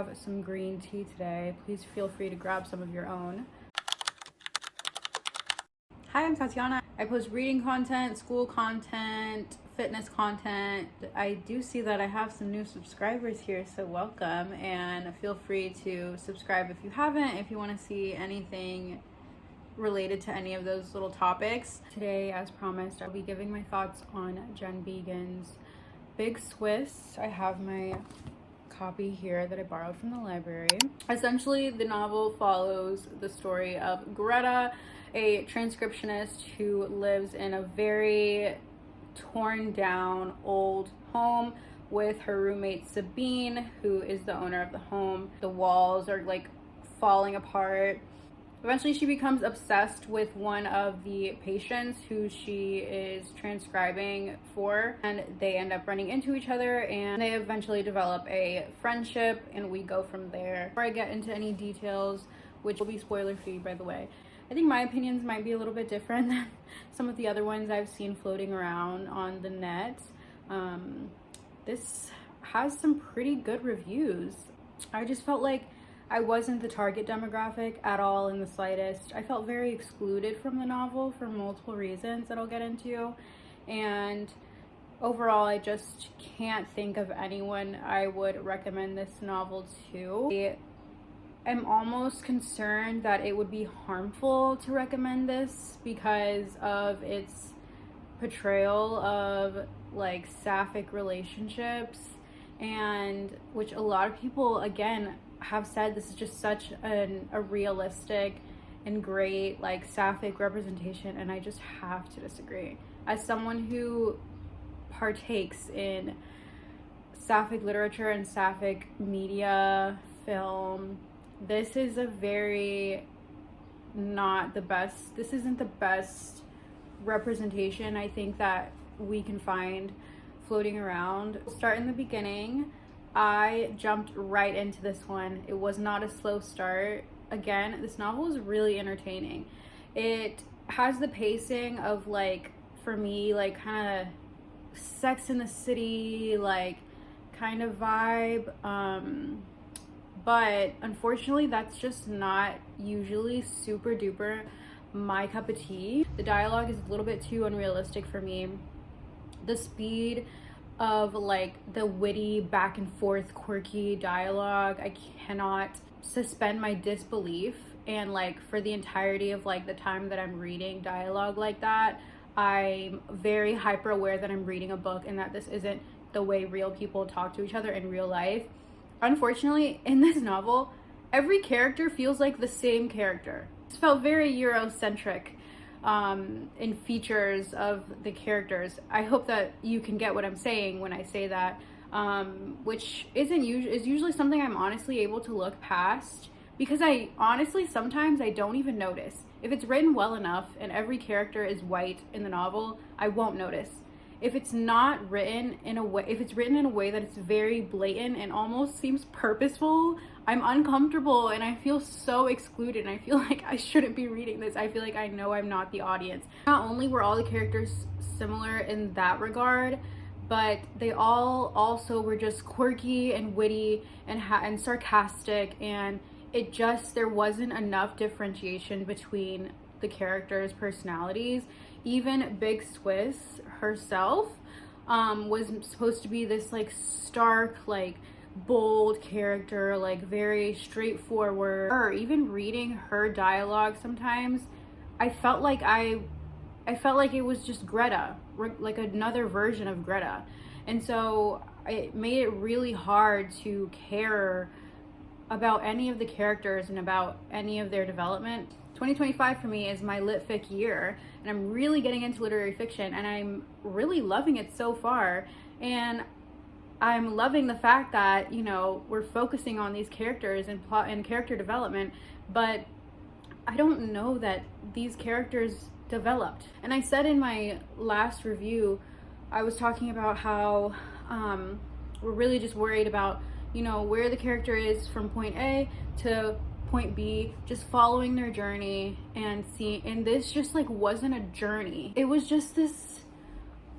have some green tea today. Please feel free to grab some of your own. Hi, I'm Tatiana. I post reading content, school content, fitness content. I do see that I have some new subscribers here, so welcome, and feel free to subscribe if you haven't, if you want to see anything related to any of those little topics. Today, as promised, I'll be giving my thoughts on Jen Begin's Big Swiss. I have my copy here that I borrowed from the library. Essentially, the novel follows the story of Greta, a transcriptionist who lives in a very torn down old home with her roommate Sabine, who is the owner of the home. The walls are like falling apart. Eventually she becomes obsessed with one of the patients who she is transcribing for, and they end up running into each other, and they eventually develop a friendship, and we go from there. Before I get into any details, which will be spoiler free by the way, I think my opinions might be a little bit different than some of the other ones I've seen floating around on the net. This has some pretty good reviews. I just felt like I wasn't the target demographic at all in the slightest. I felt very excluded from the novel for multiple reasons that I'll get into. And overall, I just can't think of anyone I would recommend this novel to. I'm almost concerned that it would be harmful to recommend this because of its portrayal of like sapphic relationships, and which a lot of people again have said this is just such a realistic and great like sapphic representation, and I just have to disagree. As someone who partakes in sapphic literature and sapphic media, film, this is a very not the best, this isn't the best representation I think that we can find floating around. Start in the beginning. I jumped right into this one. It was not a slow start. Again, this novel is really entertaining. It has the pacing of like, for me, like kind of Sex in the City, like kind of vibe. But unfortunately, that's just not usually super duper my cup of tea. The dialogue is a little bit too unrealistic for me. The speed of like the witty back and forth quirky dialogue, I cannot suspend my disbelief, and like for the entirety of like the time that I'm reading dialogue like that, I'm very hyper aware that I'm reading a book and that this isn't the way real people talk to each other in real life. Unfortunately, in this novel, every character feels like the same character. It felt very Eurocentric in features of the characters. I hope that you can get what I'm saying when I say that, which is usually something I'm honestly able to look past, because I honestly sometimes I don't even notice. If it's written well enough and every character is white in the novel, I won't notice. If it's not written in a way, if it's written in a way that it's very blatant and almost seems purposeful, I'm uncomfortable and I feel so excluded, and I feel like I shouldn't be reading this. I feel like I know I'm not the audience. Not only were all the characters similar in that regard, but they all also were just quirky and witty and sarcastic, and it just, there wasn't enough differentiation between the characters' personalities. Even Big Swiss herself was supposed to be this like stark, like bold character, like very straightforward. Or even reading her dialogue sometimes, I felt like it was just Greta, like another version of Greta. And so it made it really hard to care about any of the characters and about any of their development. 2025 for me is my litfic year, and I'm really getting into literary fiction, and I'm really loving it so far. And I'm loving the fact that, you know, we're focusing on these characters and plot and character development, but I don't know that these characters developed. And I said in my last review, I was talking about how we're really just worried about, you know, where the character is from point A to point B, just following their journey and see. And this just like wasn't a journey. It was just this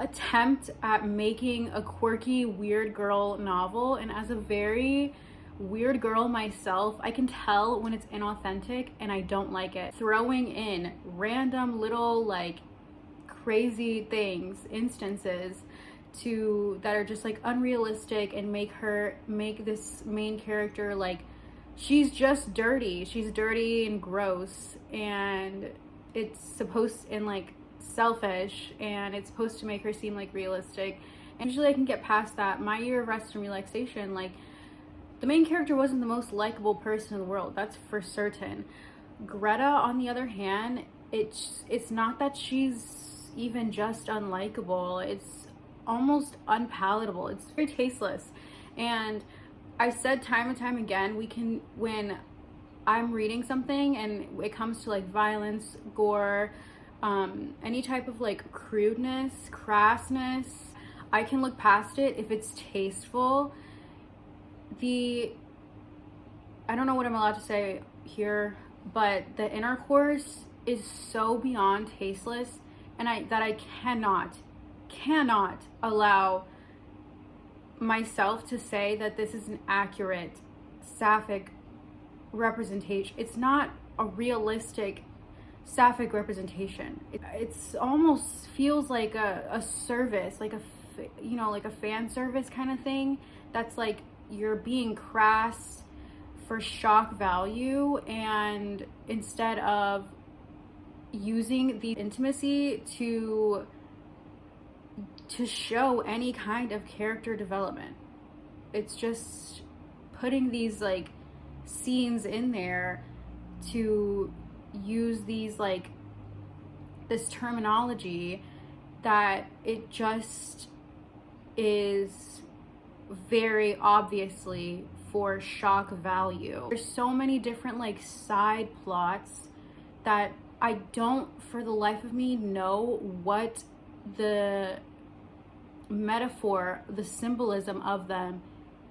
attempt at making a quirky, weird girl novel. And as a very weird girl myself, I can tell when it's inauthentic and I don't like it. Throwing in random little like crazy things, instances that are just like unrealistic and make this main character like she's just dirty. She's dirty and gross, and it's supposed and like selfish, and it's supposed to make her seem like realistic. And usually I can get past that. My Year of Rest and Relaxation, like the main character wasn't the most likable person in the world, that's for certain. Greta, on the other hand, it's not that she's even just unlikable, it's almost unpalatable. It's very tasteless. And I've said time and time again, when I'm reading something and it comes to like violence, gore, any type of like crudeness, crassness, I can look past it if it's tasteful. I don't know what I'm allowed to say here, but the intercourse is so beyond tasteless, and I cannot allow myself to say that this is an accurate sapphic representation. It's not a realistic sapphic representation. It's almost feels like a service, like like a fan service kind of thing. That's like you're being crass for shock value, and instead of using the intimacy to show any kind of character development. It's just putting these like scenes in there to use these like this terminology that it just is very obviously for shock value. There's so many different like side plots that I don't for the life of me know what the metaphor, the symbolism of them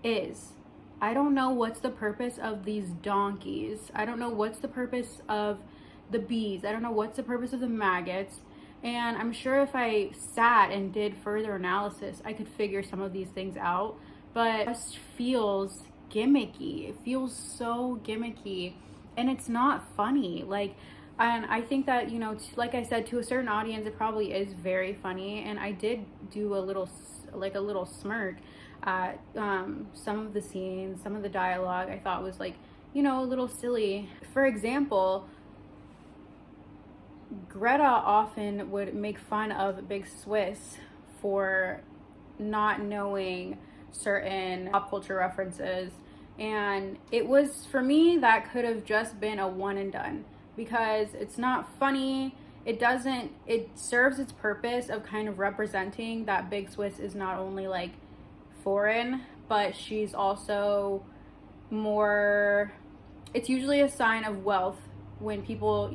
is. I don't know what's the purpose of these donkeys. I don't know what's the purpose of the bees. I don't know what's the purpose of the maggots. And I'm sure if I sat and did further analysis, I could figure some of these things out. But it just feels gimmicky. It feels so gimmicky. And it's not funny. And I think that, like I said, to a certain audience, it probably is very funny. And I did do a little smirk at some of the scenes, some of the dialogue I thought was a little silly. For example, Greta often would make fun of Big Swiss for not knowing certain pop culture references. And it was, for me, that could have just been a one and done. Because it's not funny, it serves its purpose of kind of representing that Big Swiss is not only foreign, but she's also more, it's usually a sign of wealth when people,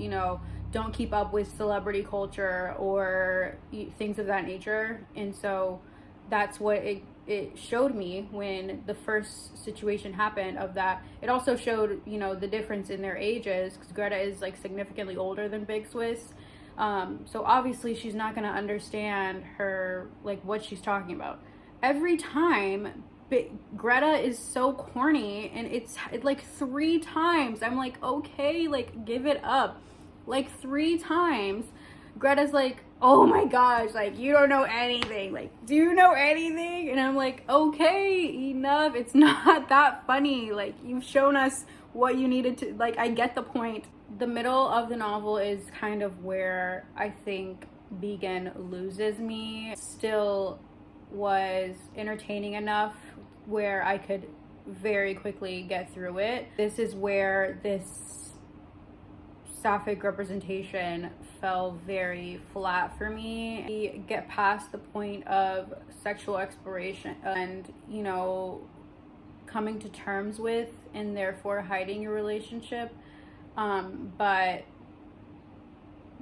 don't keep up with celebrity culture or things of that nature. And so that's what it showed me when the first situation happened of that. It also showed, the difference in their ages, because Greta is significantly older than Big Swiss. So obviously she's not going to understand her, what she's talking about. Every time Greta is so corny, and it's 3 times. I'm like, okay, give it up. 3 times. Greta's like, oh my gosh, you don't know anything. Do you know anything? And I'm like, okay, enough. It's not that funny. You've shown us what you needed to, I get the point. The middle of the novel is kind of where I think Began loses me. Still was entertaining enough where I could very quickly get through it. This is where this sapphic representation fell very flat for me. We get past the point of sexual exploration and, coming to terms with and therefore hiding your relationship. But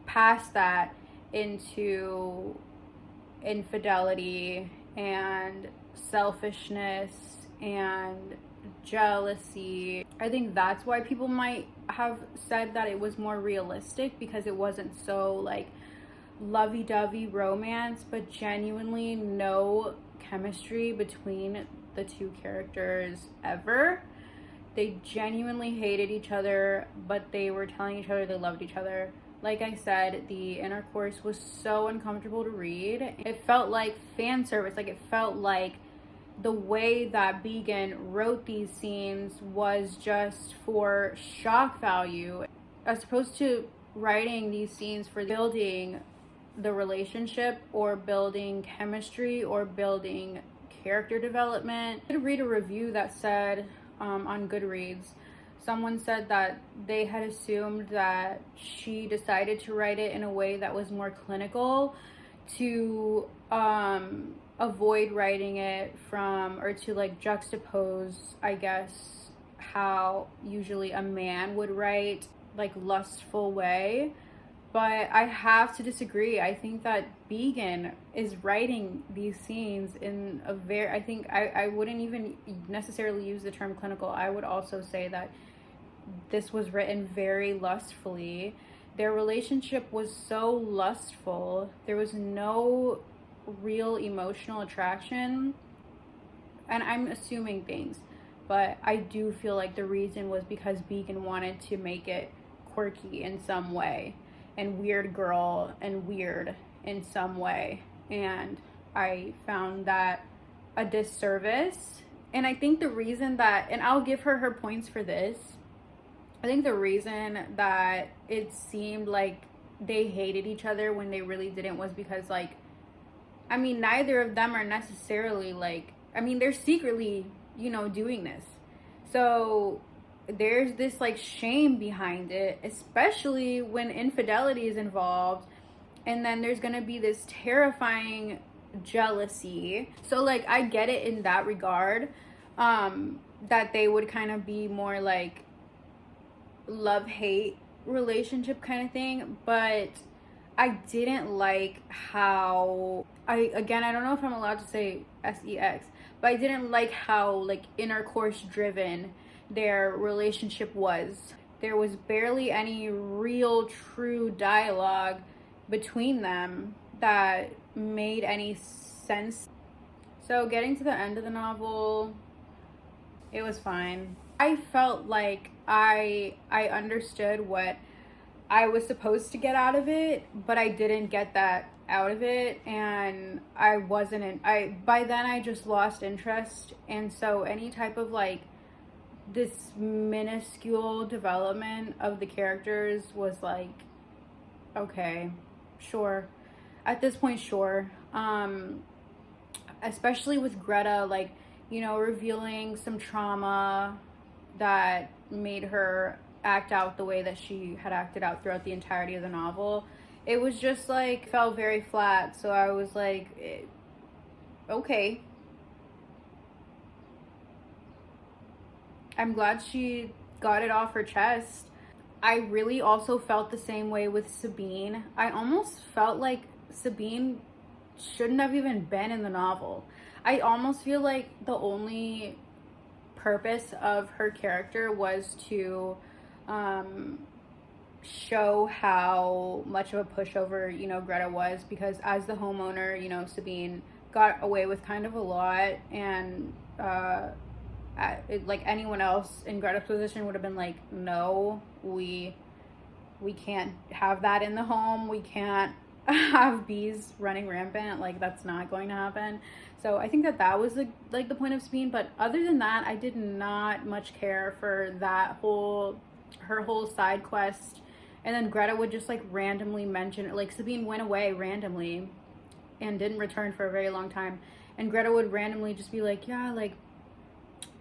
past that into infidelity and selfishness and jealousy. I think that's why people might have said that it was more realistic, because it wasn't so lovey-dovey romance, but genuinely no chemistry between the two characters ever. They genuinely hated each other, but they were telling each other they loved each other. Like I said, the intercourse was so uncomfortable to read. It felt like fan service. Like, it felt like the way that Began wrote these scenes was just for shock value, as opposed to writing these scenes for building the relationship or building chemistry or building character development. I did read a review that said, on Goodreads, someone said that they had assumed that she decided to write it in a way that was more clinical to avoid writing it from, or to like juxtapose, I guess, how usually a man would write, like lustful way. But I have to disagree. I think that Began is writing these scenes in a very, I think I wouldn't even necessarily use the term clinical. I would also say that this was written very lustfully. Their relationship was so lustful. There was no real emotional attraction. And I'm assuming things, but I do feel like the reason was because Began wanted to make it quirky in some way, and weird girl and weird in some way. And I found that a disservice. And I think the reason that, and I'll give her her points for this, I think the reason that it seemed like they hated each other when they really didn't was because, like, I mean, neither of them are necessarily like, I mean, they're secretly, you know, doing this. So there's this like shame behind it, especially when infidelity is involved. And then there's gonna be this terrifying jealousy. So like, I get it in that regard, that they would kind of be more like love-hate relationship kind of thing. But I didn't like how, I don't know if I'm allowed to say sex, but I didn't like how like intercourse driven their relationship was. There was barely any real true dialogue between them that made any sense. So getting to the end of the novel, it was fine. I felt like I understood what I was supposed to get out of it, but I didn't get that out of it, and by then I just lost interest. And so any type of like this minuscule development of the characters was like, okay, sure. At this point, sure. Especially with Greta, like, you know, revealing some trauma that made her act out the way that she had acted out throughout the entirety of the novel. It was just like, fell very flat. So I was like, okay. I'm glad she got it off her chest. I really also felt the same way with Sabine. I almost felt like Sabine shouldn't have even been in the novel. I almost feel like the only purpose of her character was to show how much of a pushover, you know, Greta was, because as the homeowner, you know, Sabine got away with kind of a lot, and like anyone else in Greta's position would have been like, no, we can't have that in the home. We can't have bees running rampant. Like, that's not going to happen. So I think that was the point of Sabine. But other than that, I did not much care for her whole side quest. And then Greta would just like randomly mention it. Like, Sabine went away randomly and didn't return for a very long time, and Greta would randomly just be like, yeah, like,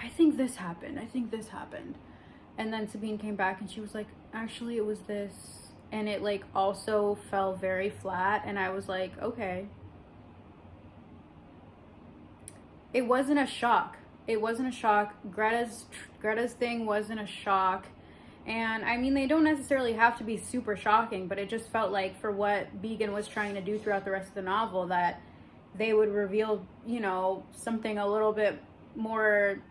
I think this happened, and then Sabine came back and she was like, actually it was this, and it like also fell very flat. And I was like, okay. It wasn't a shock. Greta's thing wasn't a shock. And I mean, they don't necessarily have to be super shocking, but it just felt like, for what Began was trying to do throughout the rest of the novel, that they would reveal, you know, something a little bit more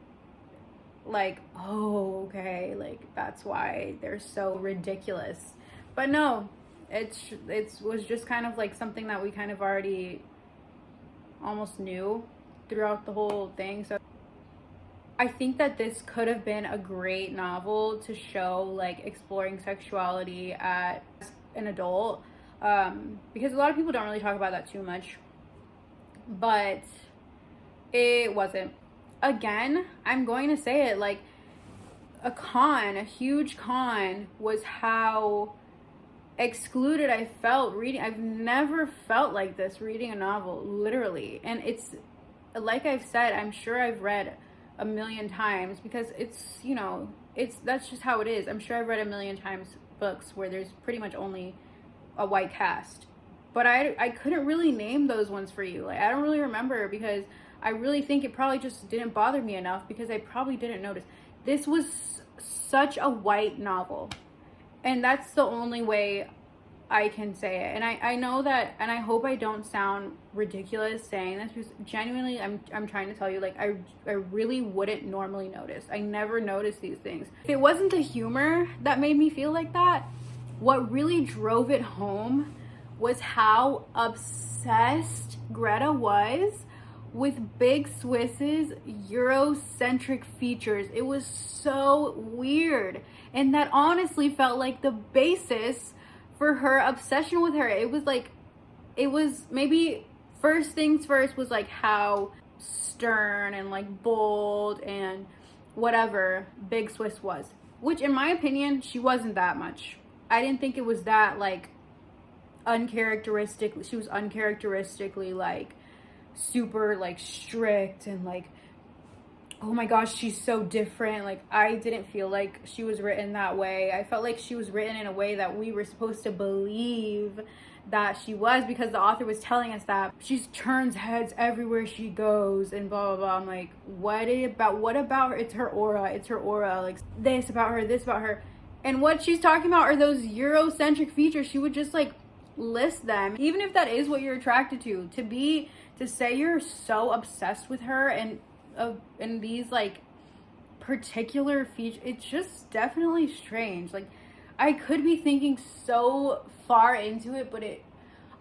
like, oh, okay, like, that's why they're so ridiculous. But no, it was just kind of like something that we kind of already almost knew throughout the whole thing. So I think that this could have been a great novel to show like exploring sexuality as an adult, because a lot of people don't really talk about that too much, but it wasn't. Again, I'm going to say it, like, a huge con was how excluded I felt reading. I've never felt like this reading a novel, literally. And it's, like I've said, I'm sure I've read a million times, because it's, you know, that's just how it is. I'm sure I've read a million times books where there's pretty much only a white cast. But I couldn't really name those ones for you. Like, I don't really remember, because I really think it probably just didn't bother me enough, because I probably didn't notice. This was such a white novel. And that's the only way I can say it. And I know that, and I hope I don't sound ridiculous saying this, because genuinely I'm trying to tell you, like, I really wouldn't normally notice. I never notice these things. If it wasn't the humor that made me feel like that, what really drove it home was how obsessed Greta was with Big Swiss's Eurocentric features. It was so weird. And that honestly felt like the basis for her obsession with her. It was like, it was maybe first things first was like how stern and like bold and whatever Big Swiss was. Which in my opinion, she wasn't that much. I didn't think it was that like uncharacteristic. She was uncharacteristically like super like strict and like, oh my gosh, she's so different. Like, I didn't feel like she was written that way. I felt like she was written in a way that we were supposed to believe that she was, because the author was telling us that she turns heads everywhere she goes and blah blah blah. I'm like, what about her? It's her aura, like this about her. And what she's talking about are those Eurocentric features. She would just like list them. Even if that is what you're attracted to say you're so obsessed with her and these like particular features, it's just definitely strange. Like, I could be thinking so far into it, but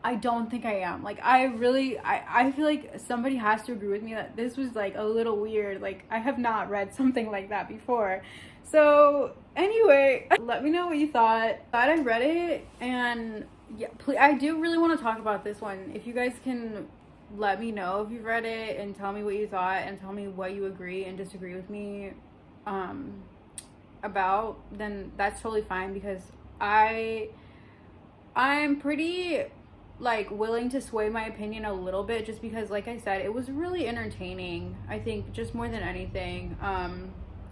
I don't think I am. Like, I feel like somebody has to agree with me that this was like a little weird. Like, I have not read something like that before. So anyway, let me know what you thought. Glad I read it, and yeah, please, I do really want to talk about this one. If you guys can let me know if you've read it and tell me what you thought, and tell me what you agree and disagree with me about, then that's totally fine, because I'm pretty like willing to sway my opinion a little bit, just because, like I said, it was really entertaining. I think just more than anything,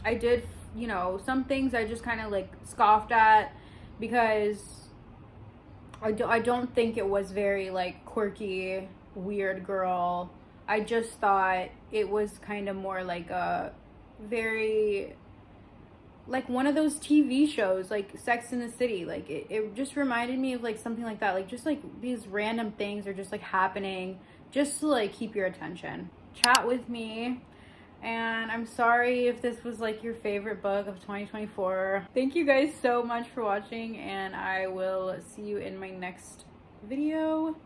I did, you know, some things I just kind of like scoffed at, because I don't think it was very like quirky, weird girl. I just thought it was kind of more like a very like one of those TV shows like Sex in the City. Like it just reminded me of like something like that, like just like these random things are just like happening just to like keep your attention. Chat with me. And I'm sorry if this was like your favorite book of 2024. Thank you guys so much for watching, and I will see you in my next video.